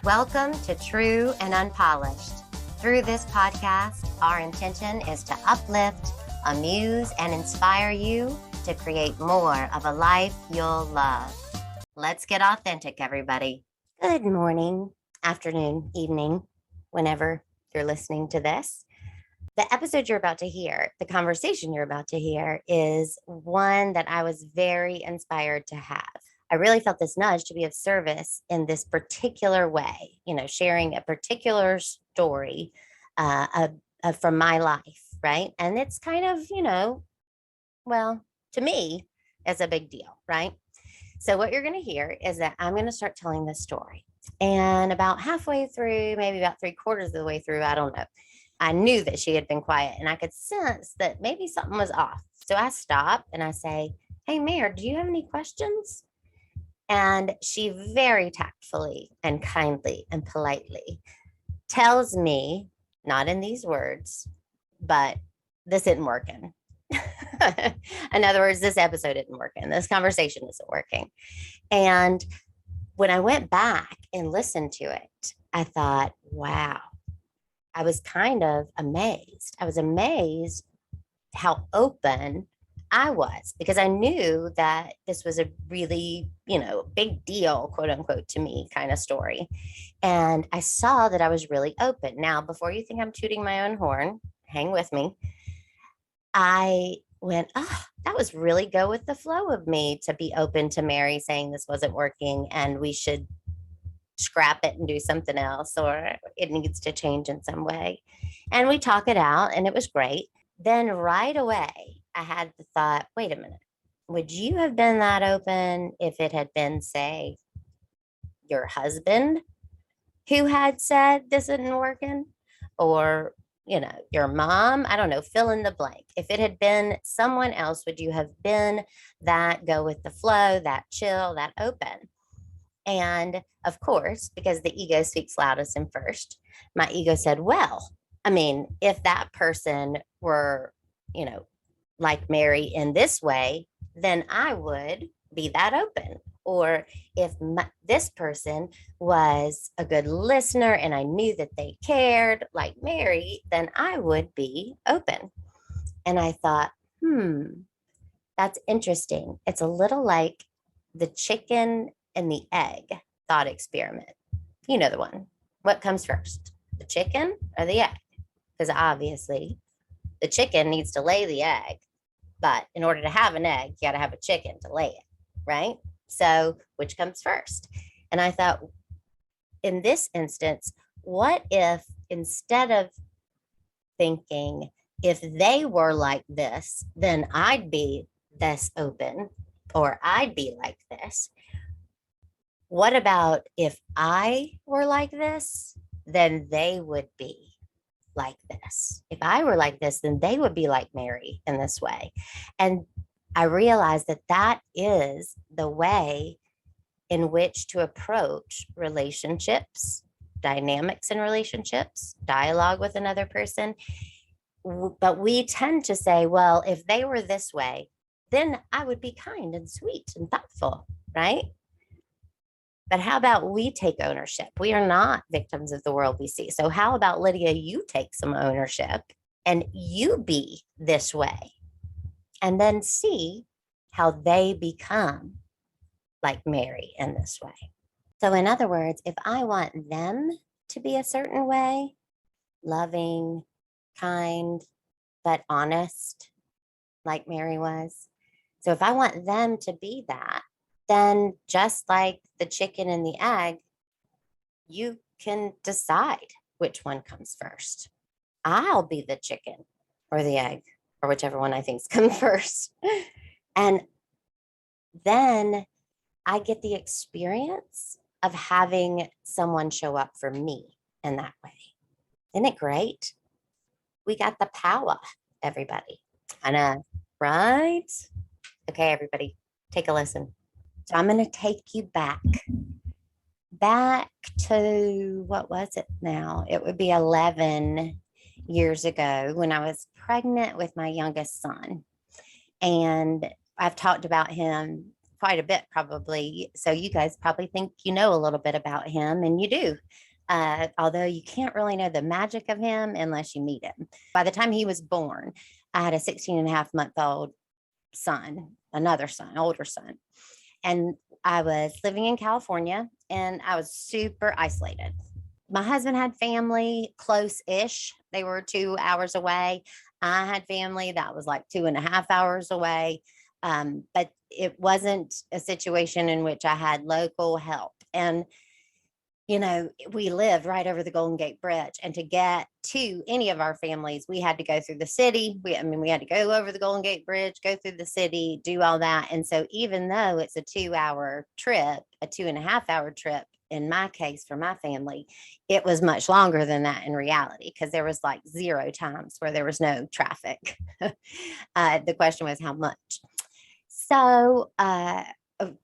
Welcome to True and Unpolished. Through this podcast, our intention is to uplift, amuse, and inspire you to create more of a life you'll love. Let's get authentic, everybody. Good morning, afternoon, evening, whenever you're listening to this. The episode you're about to hear, the conversation you're about to hear, is one that I was very inspired to have. I really felt this nudge to be of service in this particular way, sharing a particular story from my life, right? And it's kind of, to me, it's a big deal, right? So what you're going to hear is that I'm going to start telling this story. And about halfway through, maybe about 3/4 of the way through, I don't know, I knew that she had been quiet and I could sense that maybe something was off. So I stop and I say, "Hey, Mare, do you have any questions?" And she very tactfully and kindly and politely tells me, not in these words, but this isn't working. In other words, this episode isn't working. This conversation isn't working. And when I went back and listened to it, I thought, wow, I was kind of amazed. I was amazed how open I was, because I knew that this was a really, big deal, quote unquote, to me kind of story. And I saw that I was really open. Now, before you think I'm tooting my own horn, hang with me. I went, oh, that was really go with the flow of me to be open to Mary saying this wasn't working and we should scrap it and do something else, or it needs to change in some way. And we talk it out and it was great. Then right away, I had the thought, wait a minute, would you have been that open if it had been, say, your husband who had said this isn't working? Or, your mom? I don't know, fill in the blank. If it had been someone else, would you have been that go with the flow, that chill, that open? And of course, because the ego speaks loudest and first, my ego said, well, I mean, if that person were, like Mary in this way, then I would be that open. Or if this person was a good listener and I knew that they cared like Mary, then I would be open. And I thought, that's interesting. It's a little like the chicken and the egg thought experiment. You know the one. What comes first, the chicken or the egg? Because obviously the chicken needs to lay the egg. But in order to have an egg, you got to have a chicken to lay it, right? So which comes first? And I thought, in this instance, what if instead of thinking, if they were like this, then I'd be this open, or I'd be like this. What about if I were like this, then they would be like this. If I were like this, then they would be like Mary in this way. And I realized that that is the way in which to approach relationships, dynamics in relationships, dialogue with another person. But we tend to say, well, if they were this way, then I would be kind and sweet and thoughtful, right? But how about we take ownership? We are not victims of the world we see. So how about, Lydia, you take some ownership and you be this way, and then see how they become like Mary in this way. So in other words, if I want them to be a certain way, loving, kind, but honest, like Mary was. So if I want them to be that, then just like the chicken and the egg, you can decide which one comes first. I'll be the chicken or the egg, or whichever one I think's come first. And then I get the experience of having someone show up for me in that way. Isn't it great? We got the power, everybody. I know, right? Okay, everybody, take a listen. So I'm going to take you back to, what was it now? It would be 11 years ago when I was pregnant with my youngest son. And I've talked about him quite a bit probably. So you guys probably think you know a little bit about him, and you do. Although you can't really know the magic of him unless you meet him. By the time he was born, I had a 16 and a half month old son, another son, older son. And I was living in California and I was super isolated. My husband had family close-ish. They were 2 hours away. I had family that was like 2.5 hours away. But it wasn't a situation in which I had local help. And we lived right over the Golden Gate Bridge, and to get to any of our families, we had to go through the city. We had to go over the Golden Gate Bridge, go through the city, do all that. And so even though it's a 2 hour trip, a 2.5 hour trip, in my case, for my family, it was much longer than that in reality, because there was like 0 times where there was no traffic. The question was how much. So,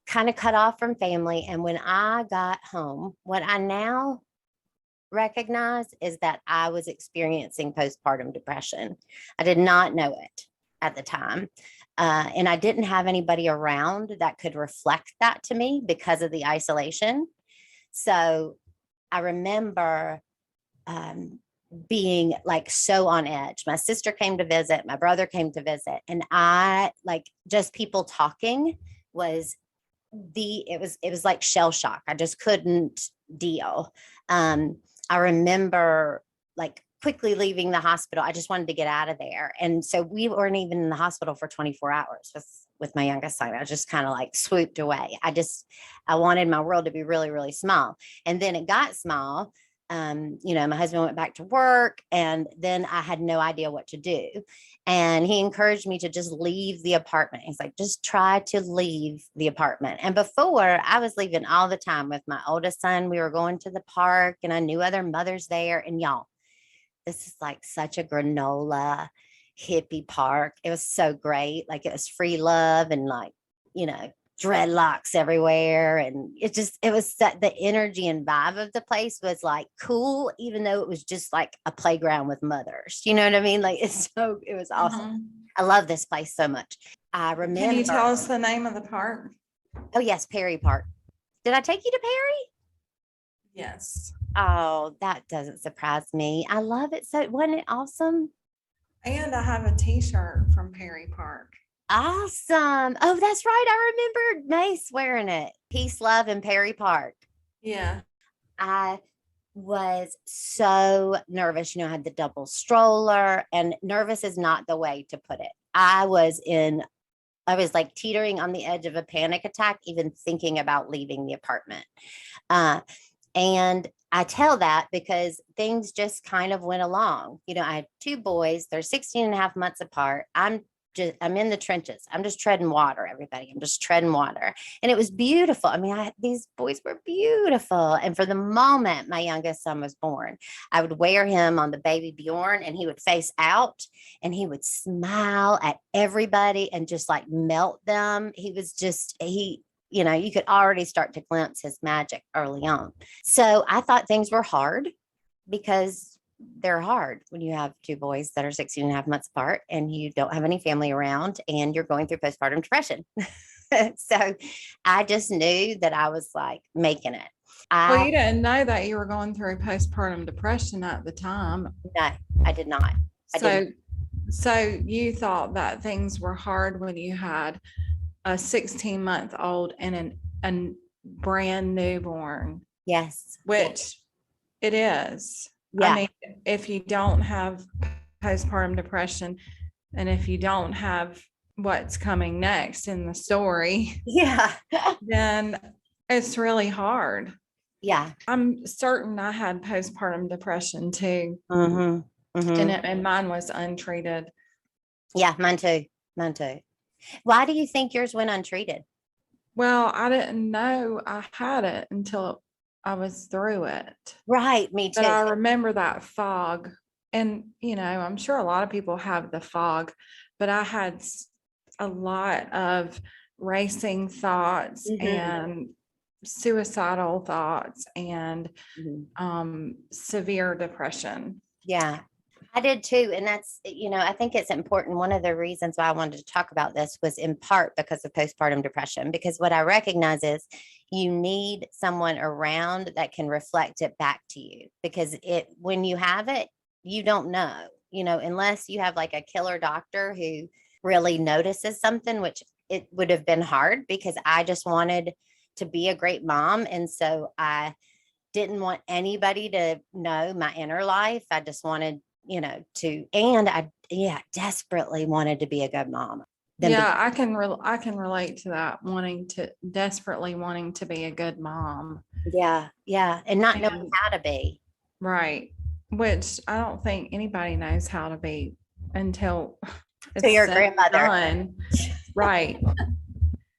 kind of cut off from family. And when I got home, what I now recognize is that I was experiencing postpartum depression. I did not know it at the time. And I didn't have anybody around that could reflect that to me because of the isolation. So I remember being like so on edge. My sister came to visit, my brother came to visit, and I just people talking was it was like shell shock. I just couldn't deal. I remember like quickly leaving the hospital. I just wanted to get out of there. And so we weren't even in the hospital for 24 hours with my youngest son. I just kind of like swooped away. I wanted my world to be really, really small. And then it got small. My husband went back to work, and then I had no idea what to do. And he encouraged me to just leave the apartment. He's like, just try to leave the apartment. And before, I was leaving all the time with my oldest son. We were going to the park, and I knew other mothers there. And y'all, this is like such a granola hippie park. It was so great. Like, it was free love and dreadlocks everywhere. And it was the energy and vibe of the place was like cool, even though it was just like a playground with mothers. You know what I mean? Like, it was awesome. Mm-hmm. I love this place so much. I remember. Can you tell us the name of the park? Oh, yes, Perry Park. Did I take you to Perry? Yes. Oh, that doesn't surprise me. I love it. So wasn't it awesome? And I have a t-shirt from Perry Park. Awesome. Oh, that's right. I remember Mace wearing it. Peace, love, and Perry Park. Yeah. I was so nervous. I had the double stroller, and nervous is not the way to put it. I was like teetering on the edge of a panic attack, even thinking about leaving the apartment. And I tell that because things just kind of went along. I had 2 boys. They're 16 and a half months apart. I'm in the trenches. I'm just treading water, everybody. I'm just treading water. And it was beautiful. I mean, these boys were beautiful. And for the moment my youngest son was born, I would wear him on the baby Bjorn, and he would face out, and he would smile at everybody and just like melt them. He was just, you could already start to glimpse his magic early on. So I thought things were hard, because they're hard when you have 2 boys that are 16 and a half months apart, and you don't have any family around, and you're going through postpartum depression. So I just knew that I was like making it. Well, you didn't know that you were going through postpartum depression at the time. No, I did not. So you thought that things were hard when you had a 16-month-old and a brand newborn. Yes. Which it is. Yeah. I mean, if you don't have postpartum depression, and if you don't have what's coming next in the story, yeah, then it's really hard. Yeah. I'm certain I had postpartum depression too. Mm-hmm. Mm-hmm. And mine was untreated. Yeah, mine too. Why do you think yours went untreated? Well, I didn't know I had it until I was through it. Right, me too. But I remember that fog. And, I'm sure a lot of people have the fog, but I had a lot of racing thoughts and suicidal thoughts and severe depression. Yeah. I did too. And that's, I think it's important. One of the reasons why I wanted to talk about this was in part because of postpartum depression, because what I recognize is you need someone around that can reflect it back to you, because when you have it, you don't know, unless you have like a killer doctor who really notices something, which it would have been hard because I just wanted to be a great mom. And so I didn't want anybody to know my inner life. I just wanted, and I desperately wanted to be a good mom. Yeah, I can relate to that, desperately wanting to be a good mom. Yeah. And not knowing And how to be. right, which I don't think anybody knows how to be until To it's your said and grandmother. done. Right.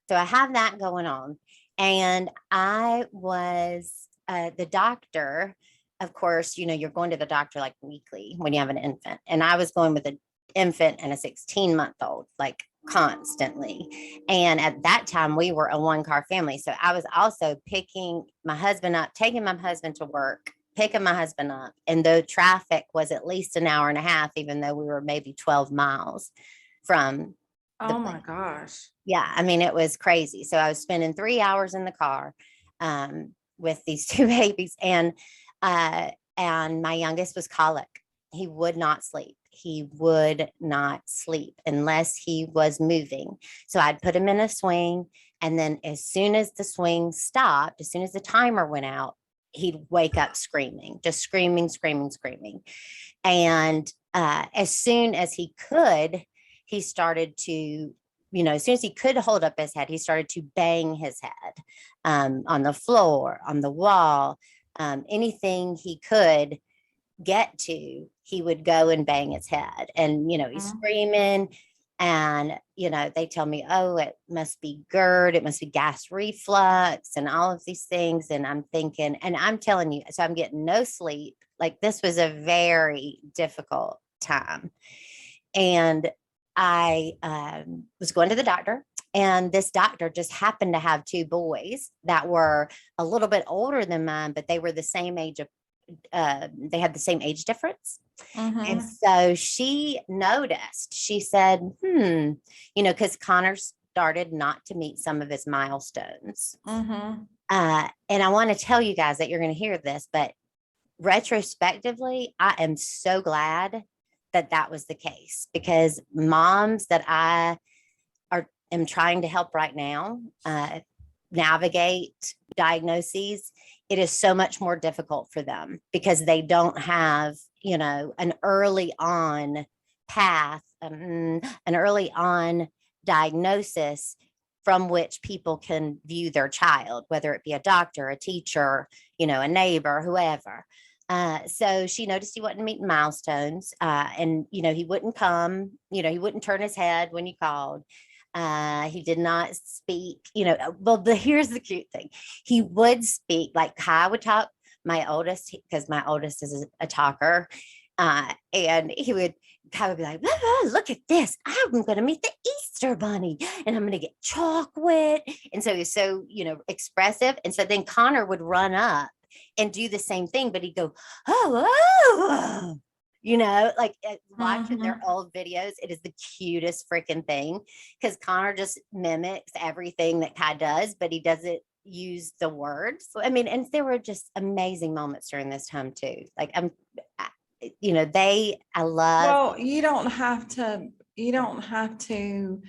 So I have that going on. And I was the doctor. Of course, you're going to the doctor like weekly when you have an infant. And I was going with an infant and a 16-month-old, like constantly. And at that time, we were a one-car family. So I was also picking my husband up, taking my husband to work, picking my husband up. And the traffic was at least an hour and a half, even though we were maybe 12 miles from the Oh my place. gosh. Yeah, I mean, it was crazy. So I was spending 3 hours in the car with these two babies, and my youngest was colic. He would not sleep. He would not sleep unless he was moving. So I'd put him in a swing, and then as soon as the swing stopped, as soon as the timer went out, he'd wake up screaming, just screaming, screaming, screaming. And as soon as he could, he started to, as soon as he could hold up his head, he started to bang his head on the floor, on the wall, anything he could get to, he would go and bang his head. And, he's screaming. And, they tell me, oh, it must be GERD, it must be gas reflux, and all of these things. And I'm thinking, and I'm telling you, so I'm getting no sleep. Like, this was a very difficult time. And I was going to the doctor, and this doctor just happened to have two boys that were a little bit older than mine, but they were the same age they had the same age difference. And so she noticed, she said, because Connor started not to meet some of his milestones. And I want to tell you guys that you're going to hear this, but retrospectively, I am so glad that was the case, because moms that I am trying to help right now navigate diagnoses, it is so much more difficult for them because they don't have, an early on path, an early on diagnosis from which people can view their child, whether it be a doctor, a teacher, a neighbor, whoever. So she noticed he wasn't meeting milestones, and, he wouldn't come, he wouldn't turn his head when you called. He did not speak, well, here's the cute thing. He would speak, like I would talk, my oldest, because my oldest is a talker. And he would kind of be like, look at this. I'm going to meet the Easter bunny and I'm going to get chocolate. And so he's so, expressive. And so then Connor would run up and do the same thing, but he'd go, oh, like watching their old videos, it is the cutest freaking thing, because Connor just mimics everything that Kai does, but he doesn't use the words. So, I mean, and there were just amazing moments during this time too. Like I love. Well, you don't have to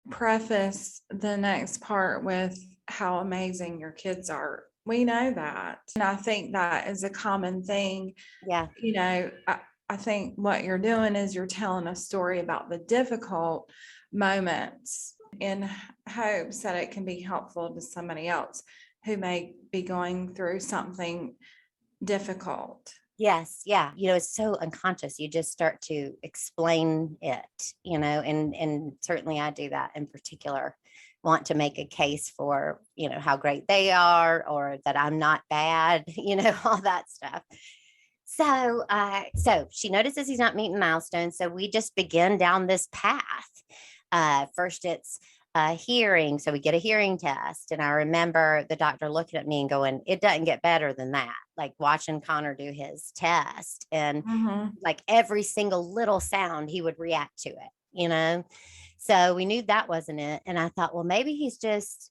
preface the next part with how amazing your kids are. We know that. And I think that is a common thing. Yeah. I think what you're doing is you're telling a story about the difficult moments in hopes that it can be helpful to somebody else who may be going through something difficult. Yes. Yeah. It's so unconscious. You just start to explain it, and certainly I do that in particular, want to make a case for, how great they are, or that I'm not bad, all that stuff. So she notices he's not meeting milestones. So we just begin down this path. First it's a hearing. So we get a hearing test. And I remember the doctor looking at me and going, it doesn't get better than that. like watching Connor do his test, and Mhm. like every single little sound he would react to it, you know? So we knew that wasn't it. And I thought, well, maybe he's just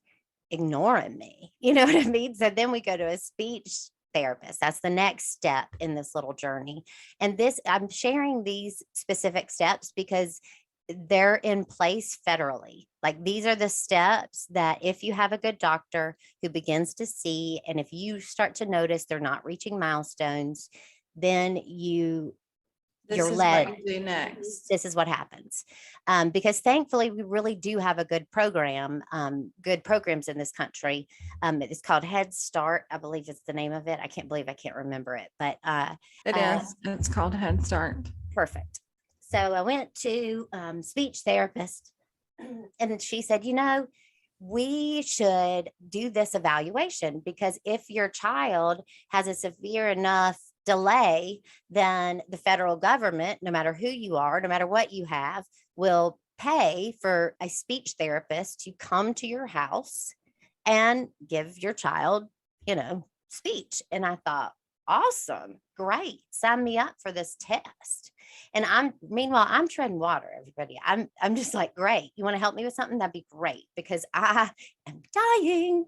ignoring me. You know what I mean? So then we go to a speech therapist. That's the next step in this little journey. And this, I'm sharing these specific steps because they're in place federally. Like these are the steps that if you have a good doctor who begins to see, and if you start to notice they're not reaching milestones, then This you're is led. what you do next. This is what happens. Because thankfully we really do have a good program, good programs in this country. It's called Head Start, I believe it's the name of it. I can't believe I can't remember it, but It is. It's called Head Start. perfect. So I went to speech therapist, and she said, we should do this evaluation, because if your child has a severe enough delay, then the federal government, no matter who you are, no matter what you have, will pay for a speech therapist to come to your house and give your child, speech. And I thought, awesome, great, sign me up for this test. And meanwhile, I'm treading water, everybody. I'm just like, great. You want to help me with something? That'd be great, because I am dying.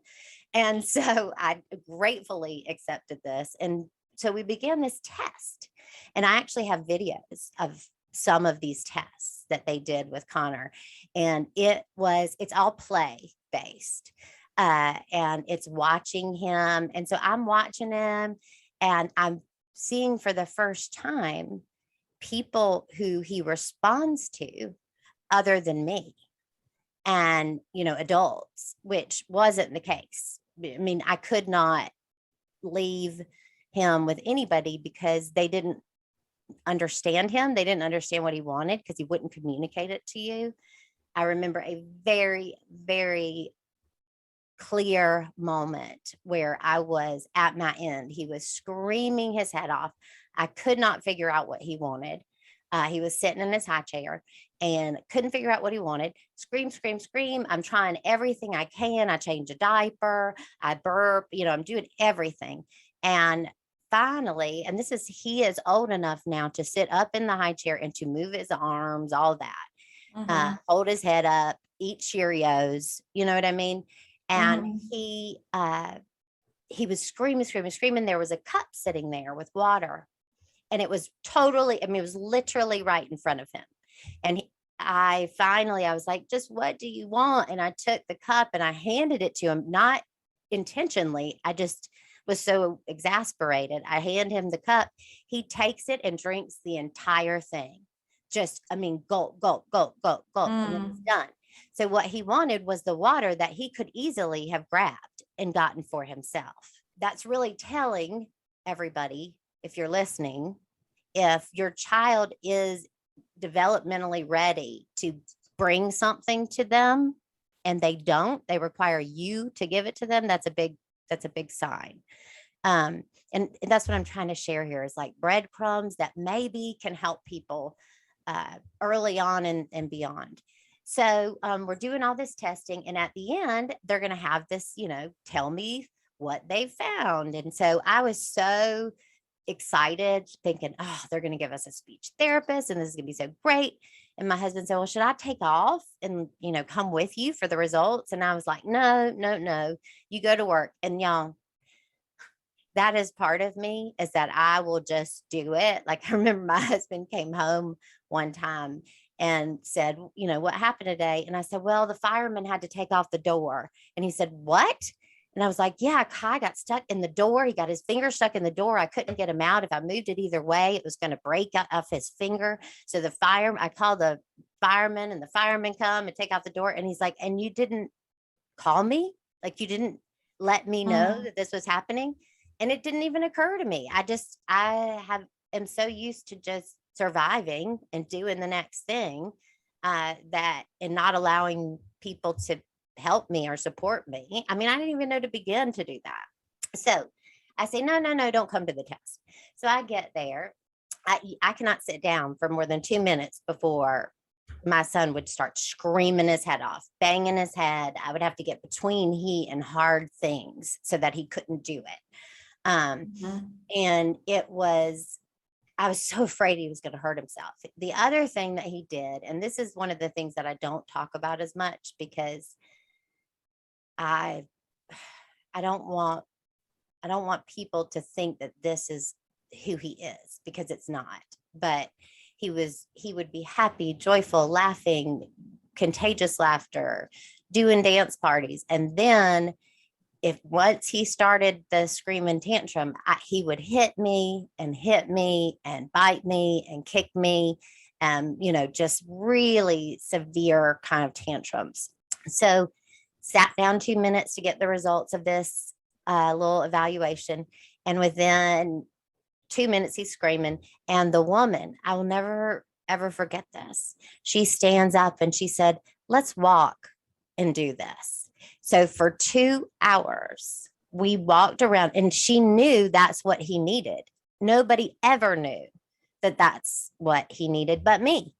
And so I gratefully accepted this. And so we began this test. And I actually have videos of some of these tests that they did with Connor. And it's all play based. And it's watching him. And so I'm watching him, and I'm seeing for the first time people who he responds to other than me, and adults, which wasn't the case. I mean, I could not leave him with anybody because they didn't understand him. They didn't understand what he wanted because he wouldn't communicate it to you. I remember a very, very clear moment where I was at my end. He was screaming his head off. I could not figure out what he wanted. He was sitting in his high chair and couldn't figure out what he wanted. Scream, scream, scream. I'm trying everything I can. I change a diaper. I burp. I'm doing everything. And finally, and he is old enough now to sit up in the high chair and to move his arms, all that, hold his head up, eat Cheerios. You know what I mean? And he was screaming, screaming, screaming. There was a cup sitting there with water. And it was it was literally right in front of him. And I was like, just what do you want? And I took the cup and I handed it to him, not intentionally. I just was so exasperated. I hand him the cup. He takes it and drinks the entire thing. Gulp, gulp, gulp, gulp, gulp, and then it's done. So what he wanted was the water that he could easily have grabbed and gotten for himself. That's really telling, everybody, if you're listening, if your child is developmentally ready to bring something to them and they require you to give it to them, that's a big sign. And that's what I'm trying to share here, is like breadcrumbs that maybe can help people early on and beyond. So we're doing all this testing, and at the end, they're going to have this, tell me what they found. And so I was so excited, thinking, oh, they're going to give us a speech therapist and this is going to be so great. And my husband said, well, should I take off and, come with you for the results? And I was like, no, no, no, you go to work. And y'all, that is part of me, is that I will just do it. Like, I remember my husband came home one time and said, what happened today? And I said, well, the fireman had to take off the door. And he said, what? And I was like, yeah, Kai got stuck in the door. He got his finger stuck in the door. I couldn't get him out. If I moved it either way, it was going to break off his finger. So I called the fireman, and the fireman come and take off the door. And he's like, and you didn't call me? Like, you didn't let me know that this was happening? And it didn't even occur to me. am so used to just surviving and doing the next thing, and not allowing people to help me or support me. I mean, I didn't even know to begin to do that. So I say, no, no, no, don't come to the test. So I get there. I cannot sit down for more than 2 minutes before my son would start screaming his head off, banging his head. I would have to get between he and hard things so that he couldn't do it. Mhm. And I was so afraid he was going to hurt himself. The other thing that he did, and this is one of the things that I don't talk about as much because I I don't want I don't want people to think that this is who he is, because it's not. But he would be happy, joyful, laughing, contagious laughter, doing dance parties. And then if once he started the screaming tantrum, he would hit me and bite me and kick me, just really severe kind of tantrums. So sat down 2 minutes to get the results of this little evaluation. And within 2 minutes, he's screaming. And the woman, I will never, ever forget this. She stands up and she said, let's walk and do this. So for 2 hours, we walked around, and she knew that's what he needed. Nobody ever knew that that's what he needed but me.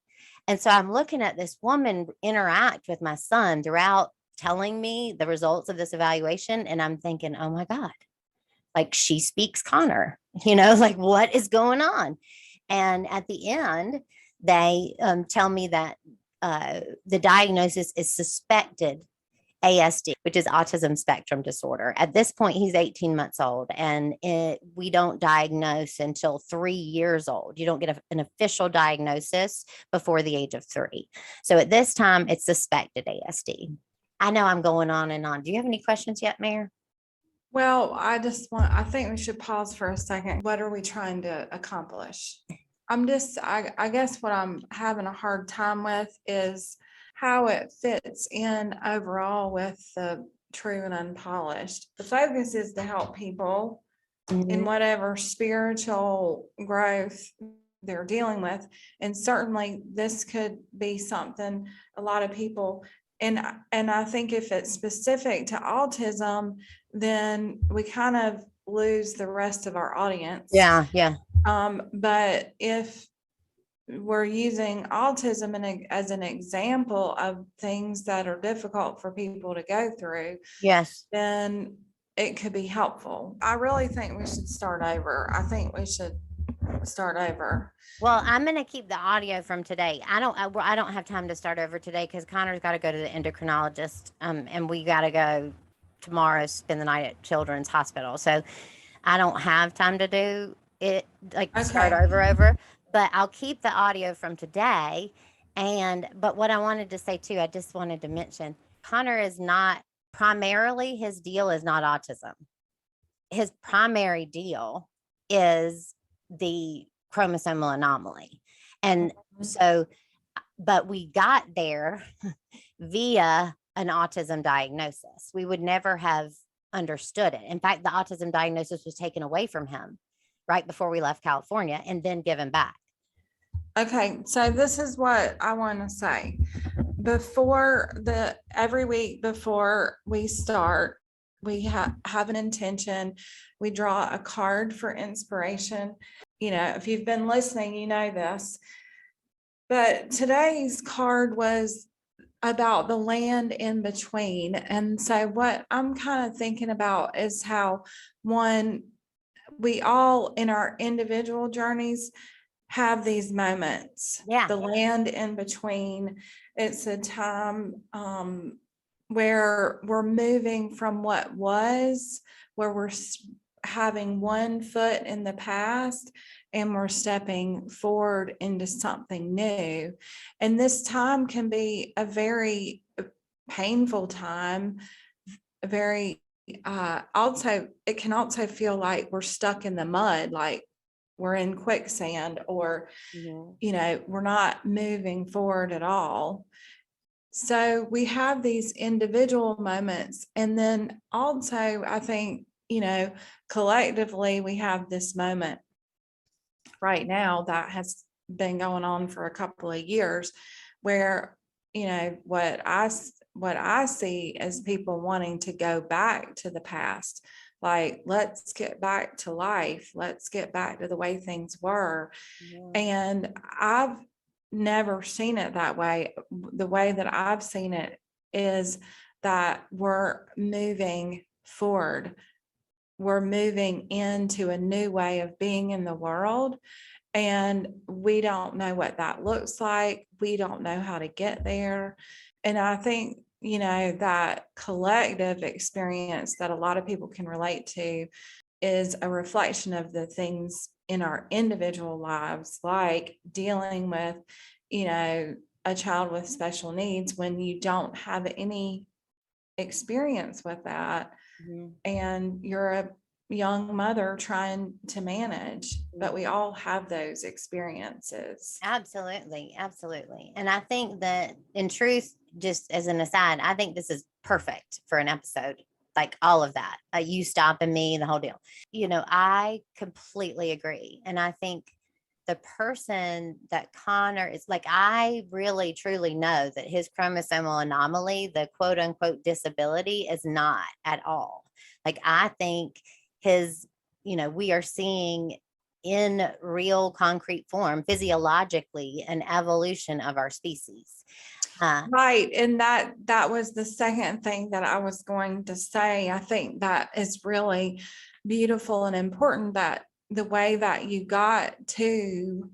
And so I'm looking at this woman interact with my son throughout telling me the results of this evaluation. And I'm thinking, oh my God, like she speaks Connor, like what is going on? And at the end, they tell me that the diagnosis is suspected ASD, which is autism spectrum disorder. At this point, he's 18 months old, and we don't diagnose until 3 years old. You don't get an official diagnosis before the age of 3. So at this time, it's suspected ASD. I know I'm going on and on. Do you have any questions yet, Mayor? Well, I think we should pause for a second. What are we trying to accomplish? I guess what I'm having a hard time with is how it fits in overall with the true and unpolished. The focus is to help people in whatever spiritual growth they're dealing with. And certainly this could be something a lot of people, and I think if it's specific to autism, then we kind of lose the rest of our audience. Yeah, yeah. But if we're using autism as an example of things that are difficult for people to go through, Yes. then it could be helpful. I really think we should start over. I think we should start over. Well, I'm going to keep the audio from today. I don't have time to start over today because Connor's got to go to the endocrinologist, and we got to go tomorrow, spend the night at Children's Hospital. So I don't have time to do it, like start over. But I'll keep the audio from today. But what I wanted to say too, I just wanted to mention, Connor is not primarily, his deal is not autism. His primary deal is the chromosomal anomaly. And so, but we got there via an autism diagnosis. We would never have understood it. In fact, the autism diagnosis was taken away from him right before we left California and then given back. Okay, so this is what I want to say. Every week before we start, we have an intention. We draw a card for inspiration. If you've been listening, you know this. But today's card was about the land in between. And so what I'm kind of thinking about is how, one, we all in our individual journeys have these moments. Yeah. The land in between. It's a time where we're moving from what was, where we're having one foot in the past and we're stepping forward into something new. And this time can be a very painful time, also, it can also feel like we're stuck in the mud, like we're in quicksand, or, we're not moving forward at all. So we have these individual moments. And then also, I think, collectively, we have this moment right now that has been going on for a couple of years where, what I see as people wanting to go back to the past. Like, let's get back to life. Let's get back to the way things were. Yeah. And I've never seen it that way. The way that I've seen it is that we're moving forward. we're moving into a new way of being in the world. And we don't know what that looks like. We don't know how to get there. And I think, that collective experience that a lot of people can relate to is a reflection of the things in our individual lives, like dealing with, a child with special needs when you don't have any experience with that. Mhm. And you're a young mother trying to manage, but we all have those experiences. Absolutely. Absolutely. And I think that in truth, just as an aside, I think this is perfect for an episode. Like all of that, you stopping me, the whole deal. I completely agree. And I think the person that Connor is like, I really truly know that his chromosomal anomaly, the quote unquote disability, is not at all. Like, I think his, we are seeing in real concrete form, physiologically, an evolution of our species. Right. And that was the second thing that I was going to say. I think that is really beautiful and important, that the way that you got to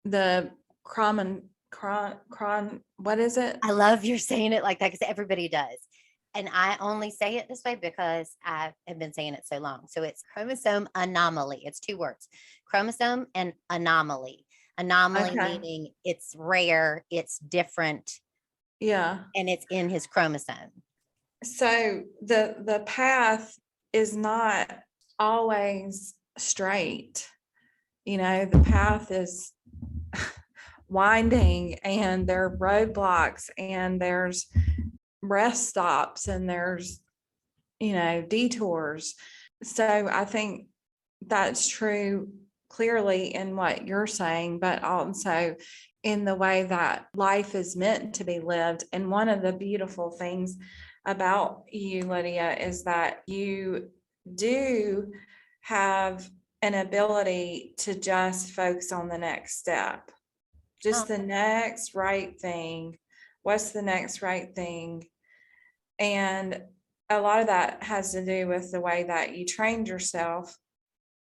the what is it? I love you're saying it like that because everybody does. And I only say it this way because I have been saying it so long. So it's chromosome anomaly. It's two words, chromosome and anomaly. Anomaly Okay. meaning it's rare, it's different, Yeah. and it's in his chromosome. So the path is not always straight. The path is winding, and there are roadblocks, and there's rest stops, and there's detours. So I think that's true clearly in what you're saying, but also in the way that life is meant to be lived. And one of the beautiful things about you, Lydia, is that you do have an ability to just focus on the next step, just the next right thing. What's the next right thing? And a lot of that has to do with the way that you trained yourself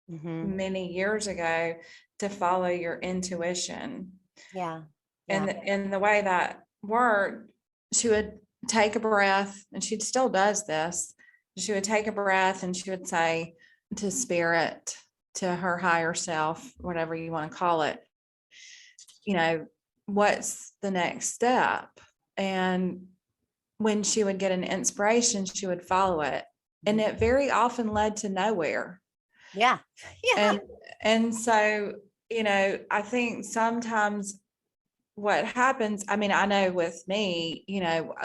many years ago to follow your intuition. Yeah. And in the way that worked, she would take a breath, and she still does this. She would take a breath, and she would say to spirit, to her higher self, whatever you want to call it, what's the next step? And when she would get an inspiration, she would follow it. And it very often led to nowhere. Yeah. Yeah. And so, I think sometimes what happens, I mean, I know with me,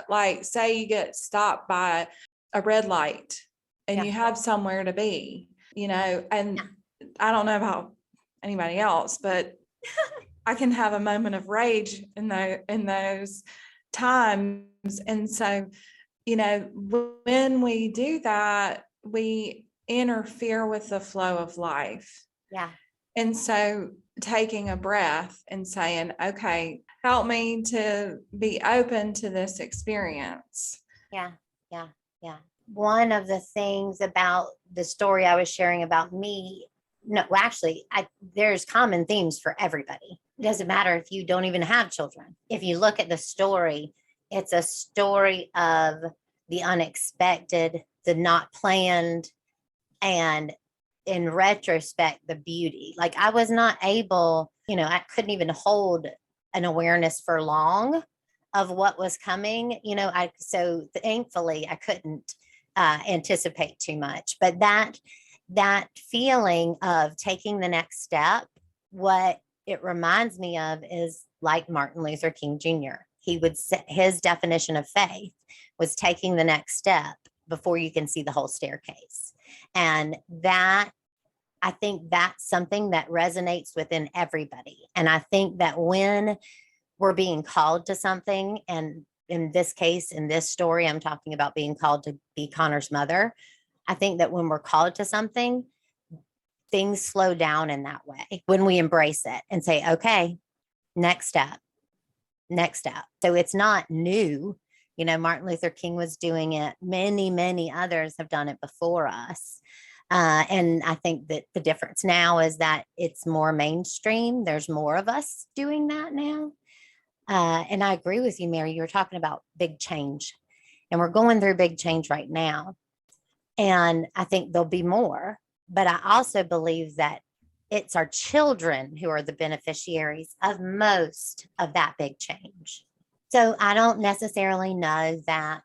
like say you get stopped by a red light and you have somewhere to be, and I don't know about anybody else, but I can have a moment of rage in those times. And so, when we do that, we interfere with the flow of life. Yeah. And so taking a breath and saying, okay, help me to be open to this experience. Yeah. Yeah. Yeah. One of the things about the story I was sharing about me, no, well, actually, there's common themes for everybody. It doesn't matter if you don't even have children. If you look at the story, it's a story of the unexpected, the not planned, and in retrospect, the beauty. Like, I was not able, I couldn't even hold an awareness for long of what was coming. So thankfully I couldn't anticipate too much. But that feeling of taking the next step, what it reminds me of is like Martin Luther King Jr. He would say his definition of faith was taking the next step before you can see the whole staircase. And that, I think that's something that resonates within everybody. And I think that when we're being called to something, and in this case, in this story, I'm talking about being called to be Connor's mother. I think that when we're called to something, things slow down in that way when we embrace it and say, okay, next step, next step. So it's not new. Martin Luther King was doing it. Many, many others have done it before us. And I think that the difference now is that it's more mainstream. There's more of us doing that now. And I agree with you, Mary. You were talking about big change, and we're going through big change right now. And I think there'll be more. But I also believe that it's our children who are the beneficiaries of most of that big change. So I don't necessarily know that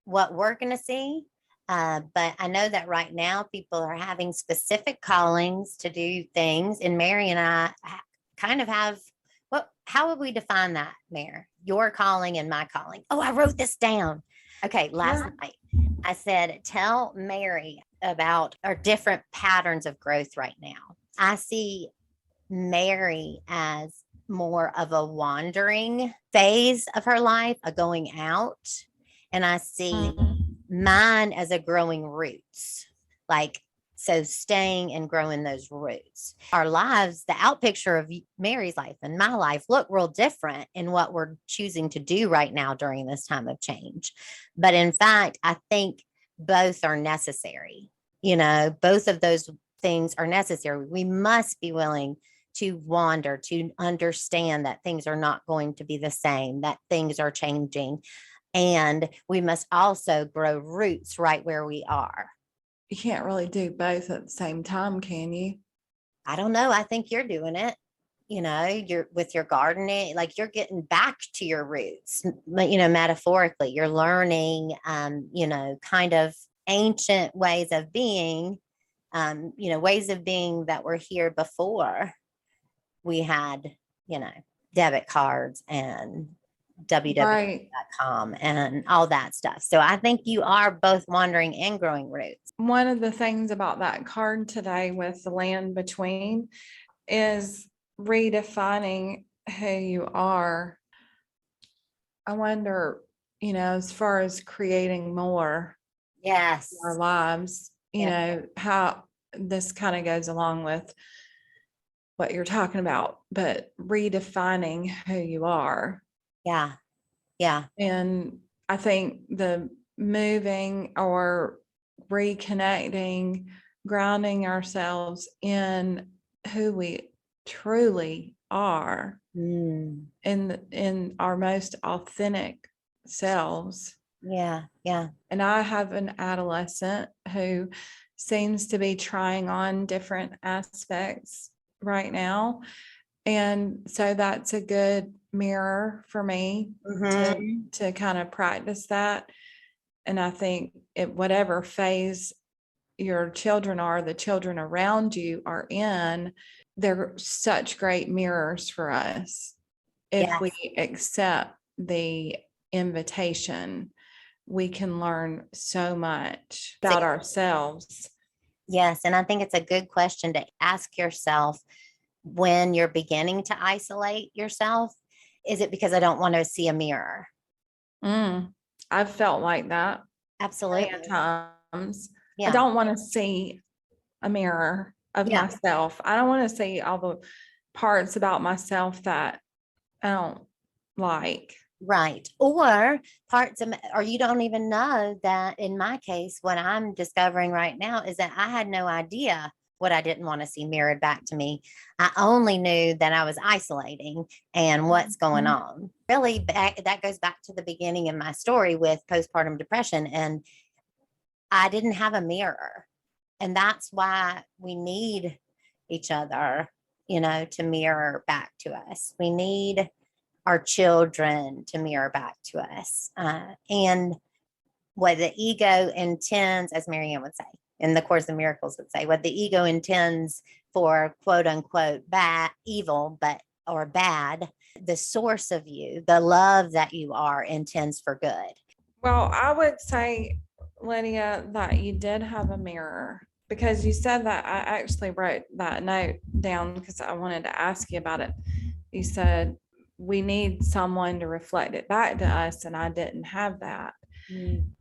what we're going to see, but I know that right now people are having specific callings to do things. And Mary and I kind of have, how would we define that, Mary? Your calling and my calling. Oh, I wrote this down. Okay, last night I said, tell Mary about our different patterns of growth right now. I see Mary as more of a wandering phase of her life, a going out. And I see mine as a growing roots, like, so staying and growing those roots. Our lives, the out picture of Mary's life and my life look real different in what we're choosing to do right now during this time of change. But in fact, I think both are necessary. Both of those things are necessary. We must be willing to wander, to understand that things are not going to be the same, that things are changing. And we must also grow roots right where we are. You can't really do both at the same time, can you? I don't know. I think you're doing it. You're with your gardening, like you're getting back to your roots, metaphorically, you're learning, kind of ancient ways of being, ways of being that were here before we had, debit cards and www.com and all that stuff. So I think you are both wandering and growing roots. One of the things about that card today with the land between is redefining who you are. I wonder, as far as creating more Yes, in our lives, how this kind of goes along with what you're talking about, but redefining who you are. Yeah. And I think the moving or reconnecting, grounding ourselves in who we truly are, in our most authentic selves. Yeah. And I have an adolescent who seems to be trying on different aspects right now. And so that's a good mirror for me to kind of practice that. And I think whatever phase your children are, the children around you are in, they're such great mirrors for us. If we accept the invitation, we can learn so much about ourselves. Yes. And I think it's a good question to ask yourself when you're beginning to isolate yourself. Is it because I don't want to see a mirror? I've felt like that. Absolutely. Times. Yeah. I don't want to see a mirror of myself. I don't want to see all the parts about myself that I don't like. Right. Or or you don't even know that. In my case, what I'm discovering right now is that I had no idea what I didn't want to see mirrored back to me. I only knew that I was isolating and what's going on. Really, that goes back to the beginning of my story with postpartum depression. And I didn't have a mirror. And that's why we need each other, to mirror back to us. We need our children to mirror back to us. And what the ego intends, as Marianne would say, in the Course of Miracles would say, what the ego intends for quote unquote bad, evil, or bad, the source of you, the love that you are, intends for good. Well, I would say, Lydia, that you did have a mirror, because you said that. I actually wrote that note down because I wanted to ask you about it. You said we need someone to reflect it back to us, and I didn't have that.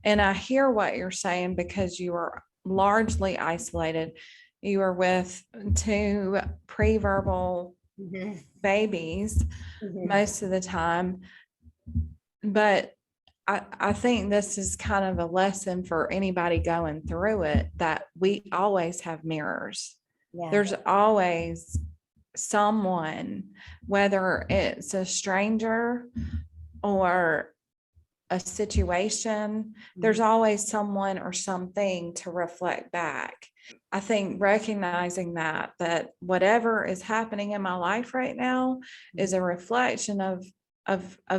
And I hear what you're saying, because you were largely isolated. You were with two pre-verbal babies most of the time. But I think this is kind of a lesson for anybody going through it, that we always have mirrors. Yeah. There's always someone, whether it's a stranger or a situation, there's always someone or something to reflect back. I think recognizing that whatever is happening in my life right now is a reflection of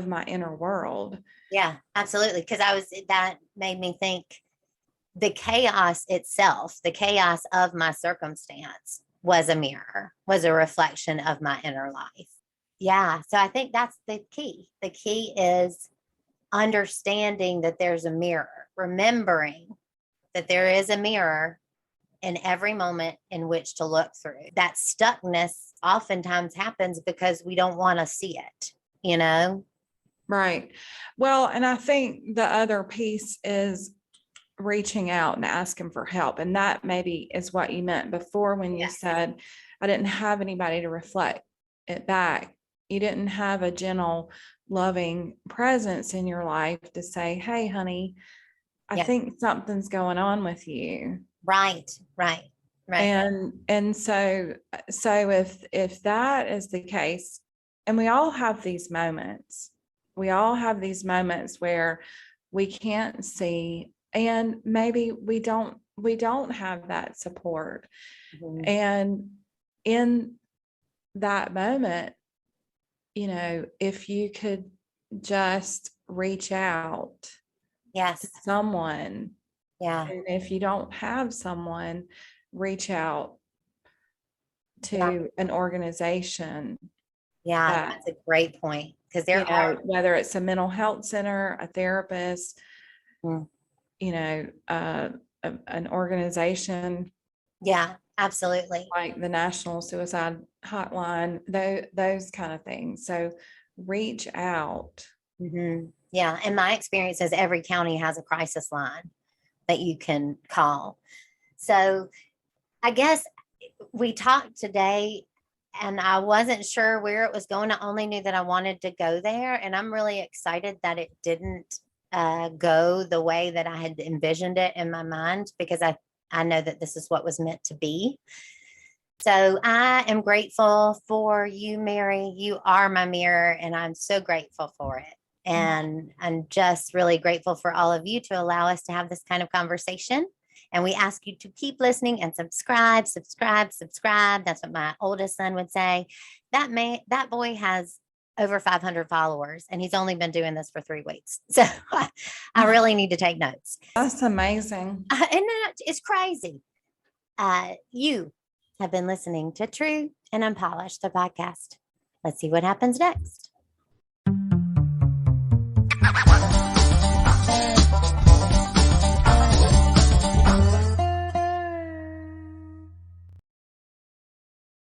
my inner world. Yeah, absolutely. Because that made me think the chaos itself, the chaos of my circumstance was a mirror, was a reflection of my inner life. Yeah. So I think that's the key. The key is understanding that there's a mirror, remembering that there is a mirror in every moment in which to look through. That stuckness oftentimes happens because we don't want to see it, you know? Right. Well, and I think the other piece is reaching out and asking for help. And that maybe is what you meant before when you Yes. said, I didn't have anybody to reflect it back. You didn't have a gentle, loving presence in your life to say, hey, honey, I Yeah. think something's going on with you. Right, right, right. And so if that is the case, and we all have these moments, where we can't see, and maybe we don't have that support. Mhm. And in that moment, if you could just reach out to Yes. someone, Yeah. and if you don't have someone, reach out Yeah. to an organization Yeah. that, That's a great point because there are. whether it's a mental health center, a therapist, Mm. an organization Yeah, absolutely. like the National Suicide Hotline, those kind of things. So reach out. Mhm. Yeah. And my experience is every county has a crisis line that you can call. So I guess we talked today and I wasn't sure where it was going. I only knew that I wanted to go there. And I'm really excited that it didn't go the way that I had envisioned it in my mind because I know that this is what was meant to be. So I am grateful for you, Mary. You are my mirror, and I'm so grateful for it. And I'm just really grateful for all of you to allow us to have this kind of conversation. And we ask you to keep listening and subscribe, subscribe, subscribe. That's what my oldest son would say. That boy has over 500 followers, and he's only been doing this for 3 weeks. So I really need to take notes. That's amazing. And it's crazy. You have been listening to True and Unpolished, the podcast. Let's see what happens next.